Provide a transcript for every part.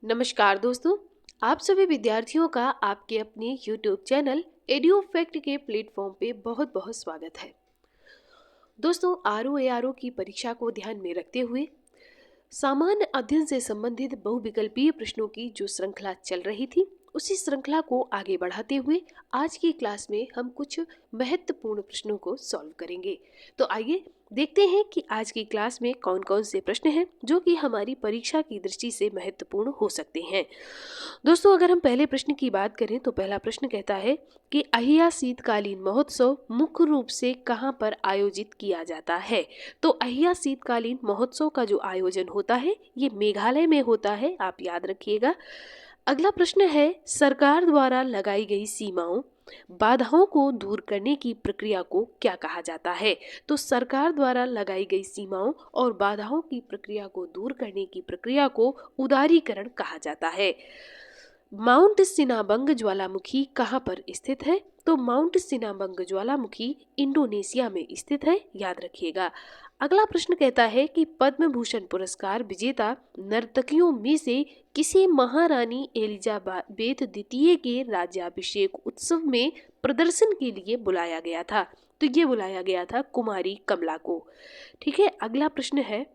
नमस्कार दोस्तों। आप सभी विद्यार्थियों का आपके अपने YouTube चैनल एड्यू फैक्ट के प्लेटफॉर्म पे बहुत बहुत स्वागत है। दोस्तों, RO की परीक्षा को ध्यान में रखते हुए सामान्य अध्ययन से संबंधित बहुविकल्पीय प्रश्नों की जो श्रृंखला चल रही थी, उसी श्रृंखला को आगे बढ़ाते हुए आज की क्लास में हम कुछ महत्वपूर्ण प्रश्नों को सॉल्व करेंगे। तो आइए देखते हैं कि आज की क्लास में कौन कौन से प्रश्न हैं जो कि हमारी परीक्षा की दृष्टि से महत्वपूर्ण हो सकते हैं। दोस्तों, अगर हम पहले प्रश्न की बात करें तो पहला प्रश्न कहता है कि अहिया शीतकालीन महोत्सव मुख्य रूप से कहाँ पर आयोजित किया जाता है। तो अहिया शीतकालीन महोत्सव का जो आयोजन होता है ये मेघालय में होता है, आप याद रखिएगा। अगला प्रश्न है, सरकार द्वारा लगाई गई सीमाओं बाधाओं को दूर करने की प्रक्रिया को क्या कहा जाता है। तो सरकार द्वारा लगाई गई सीमाओं और बाधाओं की प्रक्रिया को दूर करने की प्रक्रिया को उदारीकरण कहा जाता है। माउंट सिनाबंग ज्वालामुखी कहाँ पर स्थित है। तो माउंट सिनाबंग ज्वालामुखी इंडोनेशिया में स्थित है, याद रखिएगा। अगला प्रश्न कहता है कि पद्म भूषण पुरस्कार विजेता नर्तकियों में से किसे महारानी एलिजाबेथ द्वितीय के राज्याभिषेक उत्सव में प्रदर्शन के लिए बुलाया गया था। तो ये बुलाया गया था कुमारी कमला को। ठीक है, अगला प्रश्न है,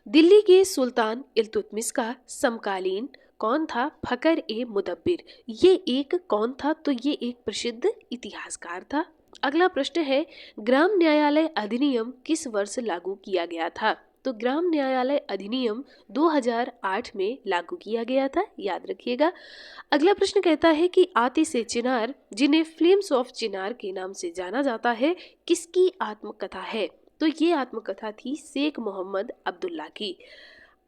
दिल्ली के सुल्तान इल्तुतमिश का समकालीन कौन था। फकर ए मुदब्बिर ये एक कौन था। तो ये एक प्रसिद्ध इतिहासकार था। अगला प्रश्न है, ग्राम न्यायालय अधिनियम किस वर्ष लागू किया गया था। तो ग्राम न्यायालय अधिनियम 2008 में लागू किया गया था, याद रखिएगा। अगला प्रश्न कहता है कि आतिश चिनार जिन्हें फ्लेम्स ऑफ चिनार के नाम से जाना जाता है, किसकी आत्मकथा है। तो ये आत्मकथा थी शेख मोहम्मद अब्दुल्ला की।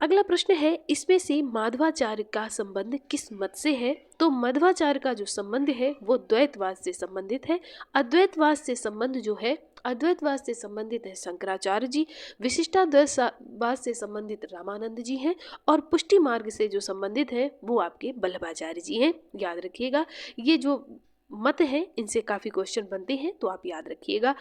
अगला प्रश्न है, इसमें से माधवाचार्य का संबंध किस मत से है। तो मध्वाचार्य का जो संबंध है वो द्वैतवाद से संबंधित है। अद्वैतवाद से संबंध जो है, अद्वैतवाद से संबंधित है शंकराचार्य जी। विशिष्टाद्वैतवाद से संबंधित रामानंद जी हैं। और पुष्टि मार्ग से जो संबंधित है वो आपके वल्लभाचार्य जी हैं, याद रखिएगा। ये जो मत है इनसे काफ़ी क्वेश्चन बनते हैं, तो आप याद रखिएगा।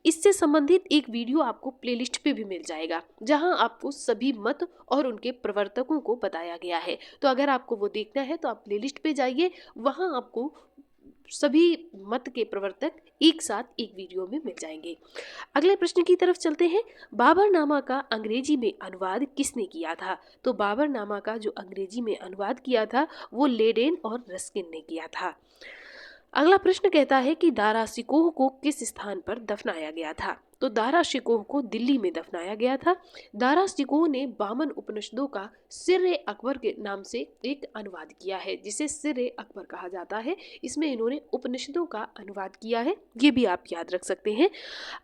इससे संबंधित एक वीडियो आपको प्लेलिस्ट पे भी मिल जाएगा जहां आपको सभी मत और उनके प्रवर्तकों को बताया गया है। तो अगर आपको वो देखना है तो आप प्लेलिस्ट पे जाइए, वहां आपको सभी मत के प्रवर्तक एक साथ एक वीडियो में मिल जाएंगे। अगले प्रश्न की तरफ चलते हैं, बाबरनामा का अंग्रेजी में अनुवाद किसने किया था। तो बाबरनामा का जो अंग्रेजी में अनुवाद किया था वो लेडेन और रस्किन ने किया था। अगला प्रश्न कहता है कि दारा शिकोह को किस स्थान पर दफनाया गया था। तो दारा शिकोह को दिल्ली में दफनाया गया था। दारा शिकोह ने बामन उपनिषदों का सिर अकबर के नाम से एक अनुवाद किया है, जिसे सिर अकबर कहा जाता है। इसमें इन्होंने उपनिषदों का अनुवाद किया है, ये भी आप याद रख सकते हैं।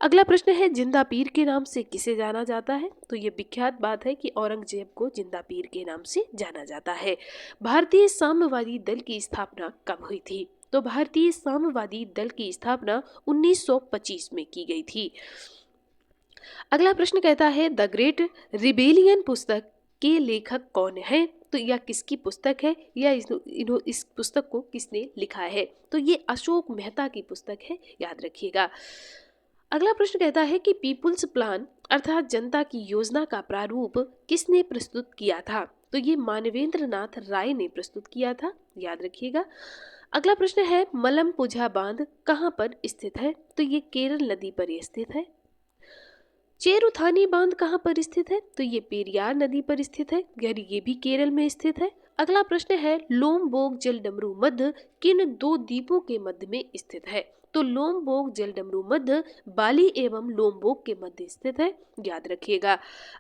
अगला प्रश्न है, जिंदा पीर के नाम से किसे जाना जाता है। तो ये विख्यात बात है कि औरंगजेब को जिंदा पीर के नाम से जाना जाता है। भारतीय साम्यवादी दल की स्थापना कब हुई थी। तो भारतीय साम्यवादी दल की स्थापना 1925 में की गई थी। अगला प्रश्न कहता है, द ग्रेट रिबेलियन पुस्तक के लेखक कौन है। तो यह किसकी पुस्तक है या इस पुस्तक को किसने लिखा है। तो ये अशोक मेहता की पुस्तक है, याद रखिएगा। अगला प्रश्न कहता है कि पीपुल्स प्लान अर्थात जनता की योजना का प्रारूप किसने प्रस्तुत किया था। तो ये मानवेंद्र नाथ राय ने प्रस्तुत किया था, याद रखिएगा। अगला प्रश्न है, मलमपुझा बांध कहाँ पर स्थित है। तो ये केरल नदी पर स्थित है। चेरुथानी बांध कहाँ पर स्थित है। तो ये पेरियार नदी पर स्थित है, यानी ये भी केरल में स्थित है। अगला प्रश्न है, लोमबोग जलडमरू मध्य किन दो द्वीपों के मध्य में स्थित है। तो लोमबोग जलडमरू मध्य बाली एवं लोमबोग के मध्य स्थित है, याद रखिएगा।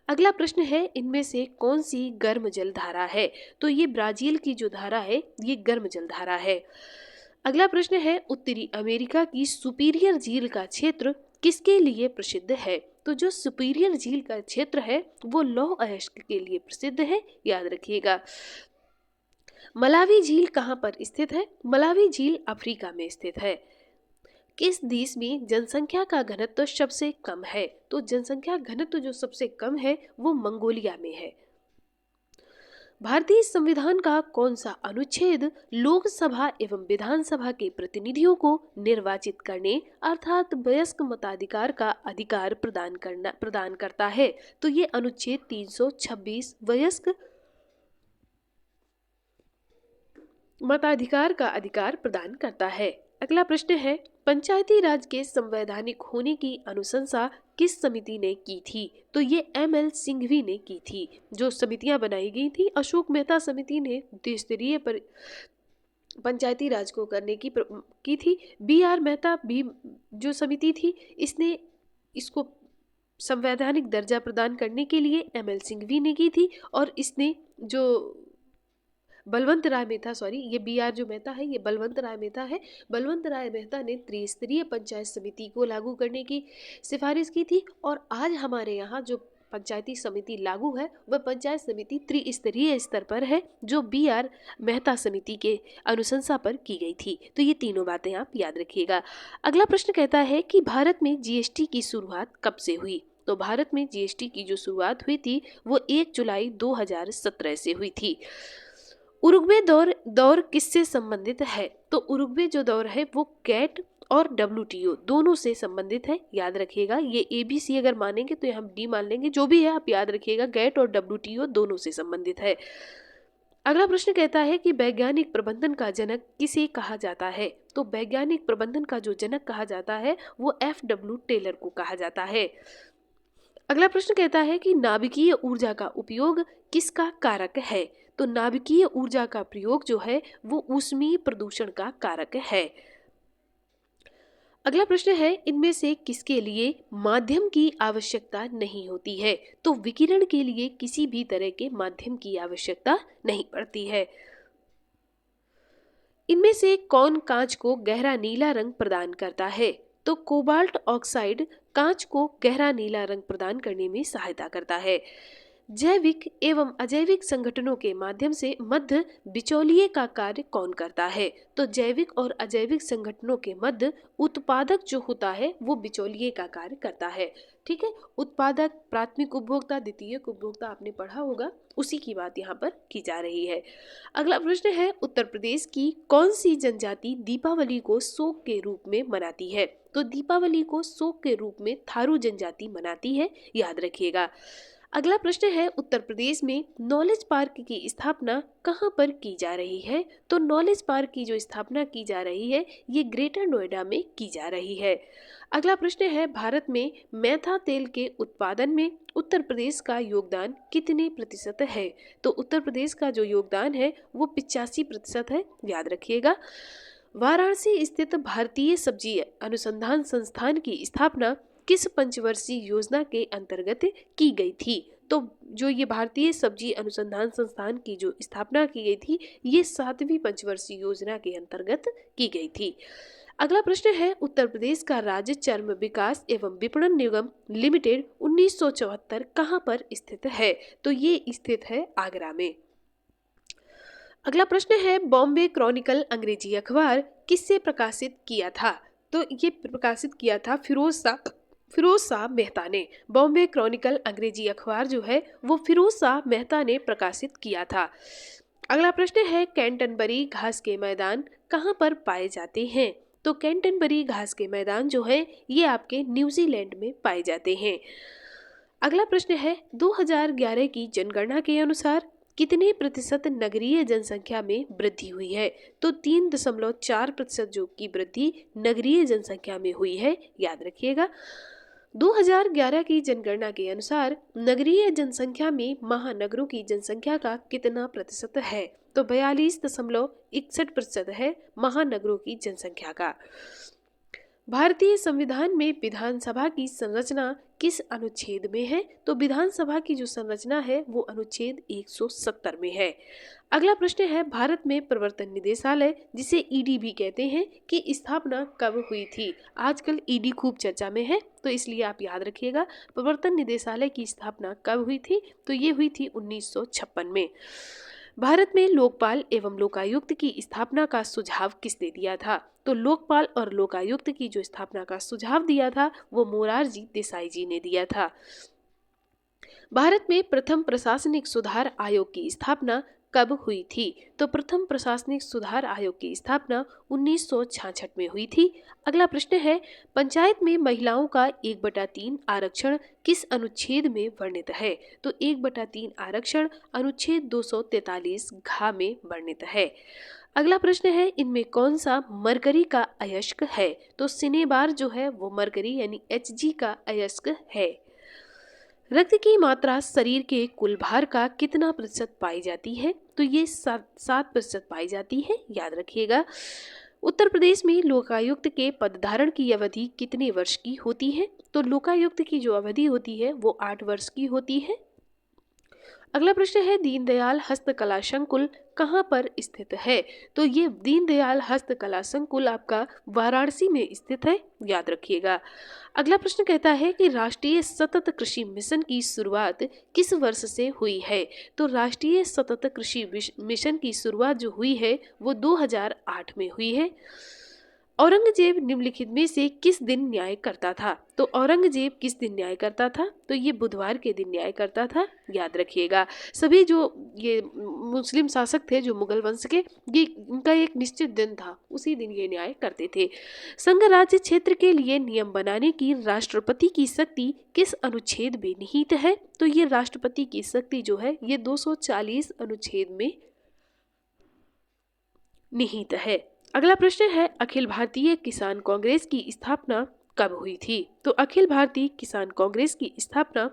अगला प्रश्न है, इनमें से कौन सी गर्म जल धारा है। तो ये ब्राजील की जो धारा है ये गर्म जल धारा है। अगला प्रश्न है, उत्तरी अमेरिका की सुपीरियर झील का क्षेत्र किसके लिए प्रसिद्ध है। तो जो सुपीरियर झील का क्षेत्र है वो लौह अयस्क के लिए प्रसिद्ध है, याद रखिएगा। मलावी झील कहाँ पर स्थित है। मलावी झील अफ्रीका में स्थित है। किस देश में जनसंख्या का घनत्व सबसे कम है। तो जनसंख्या घनत्व जो सबसे कम है वो मंगोलिया में है। भारतीय संविधान का कौन सा अनुच्छेद लोकसभा एवं विधानसभा के प्रतिनिधियों को निर्वाचित करने अर्थात वयस्क मताधिकार का अधिकार प्रदान करता है। तो ये अनुच्छेद 326 वयस्क मताधिकार का अधिकार प्रदान करता है। अगला प्रश्न है, पंचायती राज के संवैधानिक होने की अनुशंसा किस समिति ने की थी? तो ये ML सिंघवी ने की थी। जो समितियां बनाई गई थी, अशोक मेहता समिति ने त्रिस्तरीय पंचायती राज को करने की थी। BR मेहता भी जो समिति थी, इसने इसको संवैधानिक दर्जा प्रदान करने के लिए ML सिंघवी ने की थी। और इसने जो बलवंत राय मेहता, सॉरी, ये BR जो मेहता है ये बलवंत राय मेहता है। बलवंत राय मेहता ने त्रिस्तरीय पंचायत समिति को लागू करने की सिफारिश की थी। और आज हमारे यहाँ जो पंचायती समिति लागू है वह पंचायत समिति त्रिस्तरीय स्तर पर है, जो BR मेहता समिति के अनुशंसा पर की गई थी। तो ये तीनों बातें आप याद रखिएगा। अगला प्रश्न कहता है कि भारत में GST की शुरुआत कब से हुई? तो भारत में GST की जो शुरुआत हुई थी वो 1 जुलाई 2017 से हुई थी। उरुग्वे दौर किससे संबंधित है? तो उरुग्वे जो दौर है वो GATT और WTO दोनों से संबंधित है, याद रखिएगा। ये ABC अगर मानेंगे तो हम D मान लेंगे, जो भी है आप याद रखिएगा, GATT और WTO दोनों से संबंधित है। अगला प्रश्न कहता है कि वैज्ञानिक प्रबंधन का जनक किसे कहा जाता है? तो वैज्ञानिक प्रबंधन का जो जनक कहा जाता है वो FW टेलर को कहा जाता है। अगला प्रश्न कहता है कि नाभिकीय ऊर्जा का उपयोग किसका कारक है? तो नाभिकीय ऊर्जा का प्रयोग जो है वो ऊष्मीय प्रदूषण का कारक है। अगला प्रश्न है, इनमें से किसके लिए माध्यम की आवश्यकता नहीं होती है? तो विकिरण के लिए किसी भी तरह के माध्यम की आवश्यकता नहीं पड़ती है। इनमें से कौन कांच को गहरा नीला रंग प्रदान करता है? तो कोबाल्ट ऑक्साइड कांच को गहरा नीला रंग प्रदान करने में सहायता करता है। जैविक एवं अजैविक संगठनों के माध्यम से मध्य बिचौलिए का कार्य कौन करता है? तो जैविक और अजैविक संगठनों के मध्य उत्पादक जो होता है वो बिचौलिए का कार्य करता है। ठीक है, उत्पादक, प्राथमिक उपभोक्ता, द्वितीयक उपभोक्ता आपने पढ़ा होगा, उसी की बात यहाँ पर की जा रही है। अगला प्रश्न है, उत्तर प्रदेश की कौन सी जनजाति दीपावली को शोक के रूप में मनाती है? तो दीपावली को शोक के रूप में थारू जनजाति मनाती है, याद रखिएगा। अगला प्रश्न है, उत्तर प्रदेश में नॉलेज पार्क की स्थापना कहाँ पर की जा रही है? तो नॉलेज पार्क की जो स्थापना की जा रही है ये ग्रेटर नोएडा में की जा रही है। अगला प्रश्न है, भारत में मैथा तेल के उत्पादन में उत्तर प्रदेश का योगदान कितने प्रतिशत है? तो उत्तर प्रदेश का जो योगदान है वो 85% है, याद रखिएगा। वाराणसी स्थित भारतीय सब्जी अनुसंधान संस्थान की स्थापना किस पंचवर्षीय योजना के अंतर्गत की गई थी? तो जो ये भारतीय सब्जी अनुसंधान संस्थान की जो स्थापना की गई थी ये 7वीं पंचवर्षीय योजना के अंतर्गत की गई थी। अगला प्रश्न है, उत्तर प्रदेश का राज्य चर्म विकास एवं विपणन निगम लिमिटेड 1974 कहाँ पर स्थित है? तो ये स्थित है आगरा में। अगला प्रश्न है, बॉम्बे क्रॉनिकल अंग्रेजी अखबार किससे प्रकाशित किया था? तो ये प्रकाशित किया था फिरोज शाह मेहता ने। बॉम्बे क्रॉनिकल अंग्रेजी अखबार जो है वो फिरोज शाह मेहता ने प्रकाशित किया था। अगला प्रश्न है, कैंटनबरी घास के मैदान कहाँ पर पाए जाते हैं? तो कैंटनबरी घास के मैदान जो है ये आपके न्यूजीलैंड में पाए जाते हैं। अगला प्रश्न है, 2011 की जनगणना के अनुसार कितने प्रतिशत नगरीय जनसंख्या में वृद्धि हुई है? तो 3.4% जो की वृद्धि नगरीय जनसंख्या में हुई है, याद रखिएगा। 2011 की जनगणना के अनुसार नगरीय जनसंख्या में महानगरों की जनसंख्या का कितना प्रतिशत है? तो 42.61% है महानगरों की जनसंख्या का। भारतीय संविधान में विधानसभा की संरचना किस अनुच्छेद में है? तो विधानसभा की जो संरचना है वो अनुच्छेद 170 में है। अगला प्रश्न है, भारत में प्रवर्तन निदेशालय जिसे ईडी भी कहते हैं की स्थापना कब हुई थी? आजकल ईडी खूब चर्चा में है तो इसलिए आप याद रखिएगा, प्रवर्तन निदेशालय की स्थापना कब हुई थी? तो ये हुई थी 1956 में। भारत में लोकपाल एवं लोकायुक्त की स्थापना का सुझाव किसने दिया था? तो लोकपाल और लोकायुक्त की जो स्थापना का सुझाव दिया था वो मोरारजी देसाई जी ने दिया था। भारत में प्रथम प्रशासनिक सुधार आयोग की स्थापना कब हुई थी? तो प्रथम प्रशासनिक सुधार आयोग की स्थापना 1966 में हुई थी। अगला प्रश्न है, पंचायत में महिलाओं का 1/3 आरक्षण किस अनुच्छेद में वर्णित है? तो 1/3 आरक्षण अनुच्छेद 243 घ में वर्णित है। अगला प्रश्न है, इनमें कौन सा मरकरी का अयस्क है? तो सिनेबार जो है वो मरकरी यानी Hg का अयस्क है। रक्त की मात्रा शरीर के कुल भार का कितना प्रतिशत पाई जाती है? तो ये 7% पाई जाती है, याद रखिएगा। उत्तर प्रदेश में लोकायुक्त के पदधारण की अवधि कितने वर्ष की होती है? तो लोकायुक्त की जो अवधि होती है वो 8 वर्ष की होती है। अगला प्रश्न है, दीनदयाल हस्तकला संकुल कहाँ पर स्थित है? तो ये दीनदयाल हस्तकला संकुल आपका वाराणसी में स्थित है, याद रखिएगा। अगला प्रश्न कहता है कि राष्ट्रीय सतत कृषि मिशन की शुरुआत किस वर्ष से हुई है? तो राष्ट्रीय सतत कृषि मिशन की शुरुआत जो हुई है वो 2008 में हुई है। औरंगजेब निम्नलिखित में से किस दिन न्याय करता था? तो औरंगजेब किस दिन न्याय करता था? तो ये बुधवार के दिन न्याय करता था, याद रखिएगा। सभी जो ये मुस्लिम शासक थे जो मुगल वंश के, ये इनका एक निश्चित दिन था, उसी दिन ये न्याय करते थे। संघ राज्य क्षेत्र के लिए नियम बनाने की राष्ट्रपति की शक्ति किस अनुच्छेद में निहित है? तो ये राष्ट्रपति की शक्ति जो है ये 240 अनुच्छेद में निहित है। अगला प्रश्न है, अखिल भारतीय किसान कांग्रेस की स्थापना कब हुई थी? तो अखिल भारतीय किसान कांग्रेस की स्थापना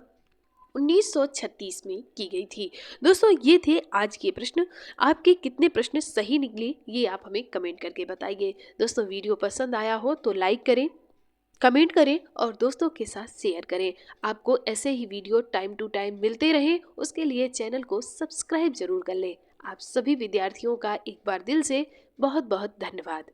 1936 में की गई थी। दोस्तों ये थे आज के प्रश्न। आपके कितने प्रश्न सही निकले ये आप हमें कमेंट करके बताइए। दोस्तों वीडियो पसंद आया हो तो लाइक करें, कमेंट करें और दोस्तों के साथ शेयर करें। आपको ऐसे ही वीडियो टाइम टू टाइम मिलते रहें उसके लिए चैनल को सब्सक्राइब जरूर कर लें। आप सभी विद्यार्थियों का एक बार दिल से बहुत बहुत धन्यवाद।